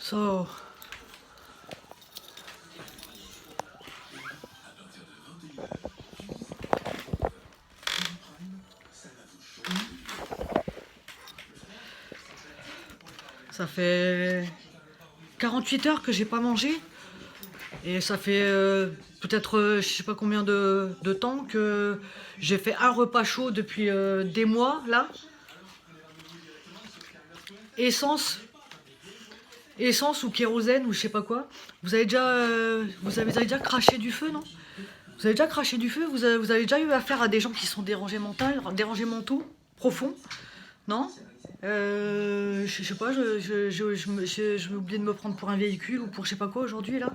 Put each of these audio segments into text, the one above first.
So. Ça fait 48 heures que j'ai pas mangé. Et ça fait peut-être je sais pas combien de temps que j'ai fait un repas chaud depuis des mois là. Essence ou kérosène ou je sais pas quoi. Vous avez déjà craché du feu, non? Vous avez déjà craché du feu? Vous avez déjà eu affaire à des gens qui sont dérangés mentaux, profonds? Non? Je sais pas, je vais oublier de me prendre pour un véhicule ou pour je sais pas quoi aujourd'hui là.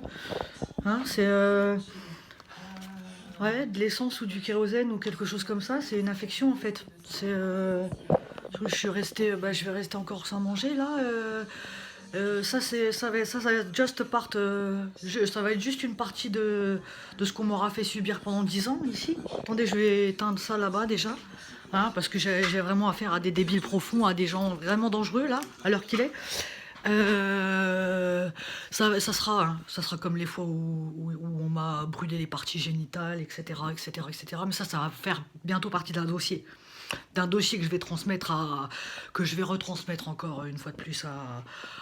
Hein, c'est ouais, de l'essence ou du kérosène ou quelque chose comme ça, c'est une infection en fait. Je suis resté, je vais rester encore sans manger là. Ça va être just part, ça va être juste une partie de ce qu'on m'aura fait subir pendant 10 ans ici. Attendez, je vais éteindre ça là-bas déjà. Hein, parce que j'ai vraiment affaire à des débiles profonds, à des gens vraiment dangereux là, à l'heure qu'il est. Ça sera comme les fois où on m'a brûlé les parties génitales, etc., etc., etc. Mais ça va faire bientôt partie d'un dossier que je vais que je vais retransmettre encore une fois de plus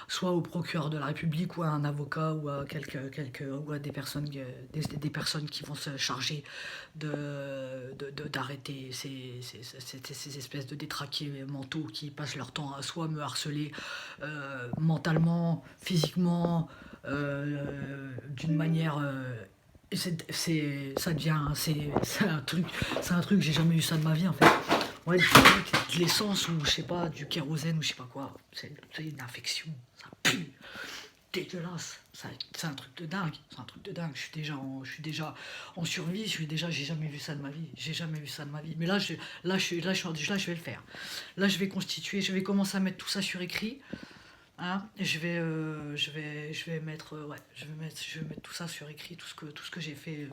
soit au procureur de la République ou à un avocat ou à ou à des personnes qui vont se charger d'arrêter ces espèces de détraqués mentaux qui passent leur temps à soit me harceler mentalement, physiquement, d'une manière c'est un truc, j'ai jamais eu ça de ma vie en fait. Ouais, de l'essence ou je sais pas, du kérosène ou je sais pas quoi. C'est une infection, ça pue, dégueulasse. C'est un truc de dingue, c'est un truc de dingue. Je suis déjà en survie, j'ai jamais vu ça de ma vie. J'ai jamais vu ça de ma vie. Mais là, je vais le faire. Là, je vais commencer à mettre tout ça sur écrit. Hein, et je vais mettre, je vais mettre tout ça sur écrit, tout ce que j'ai fait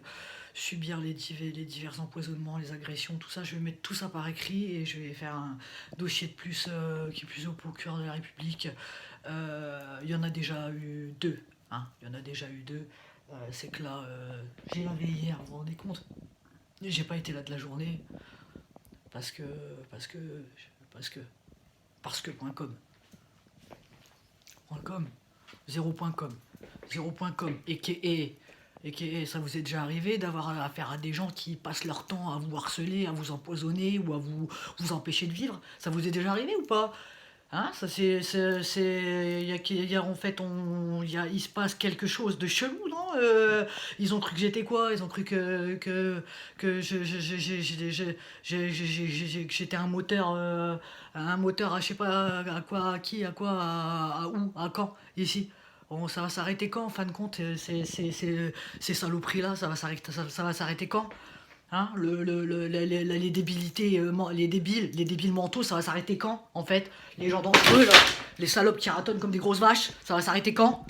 subir, les divers empoisonnements, les agressions, tout ça, je vais mettre tout ça par écrit et je vais faire un dossier de plus qui est plus au procureur de la République. Il y en a déjà eu deux, hein, il y en a déjà eu deux. C'est que là, j'ai lavé hier, vous vous rendez compte? J'ai pas été là de la journée parce que .com. 0.com, et ça vous est déjà arrivé d'avoir affaire à des gens qui passent leur temps à vous harceler, à vous empoisonner ou à vous empêcher de vivre? Ça vous est déjà arrivé ou pas? Hein, ça en fait, il se passe quelque chose de chelou, non? Ils ont cru que j'étais quoi? Ils ont cru que j'étais un moteur à je sais pas à quoi, à qui, à quoi, à où, à quand, ici. Bon, ça va s'arrêter quand, en fin de compte, ces saloperies-là, ça va s'arrêter quand? Hein, les débilités, les débiles mentaux, ça va s'arrêter quand, en fait? Les gens dangereux, là, les salopes qui ratonnent comme des grosses vaches, ça va s'arrêter quand?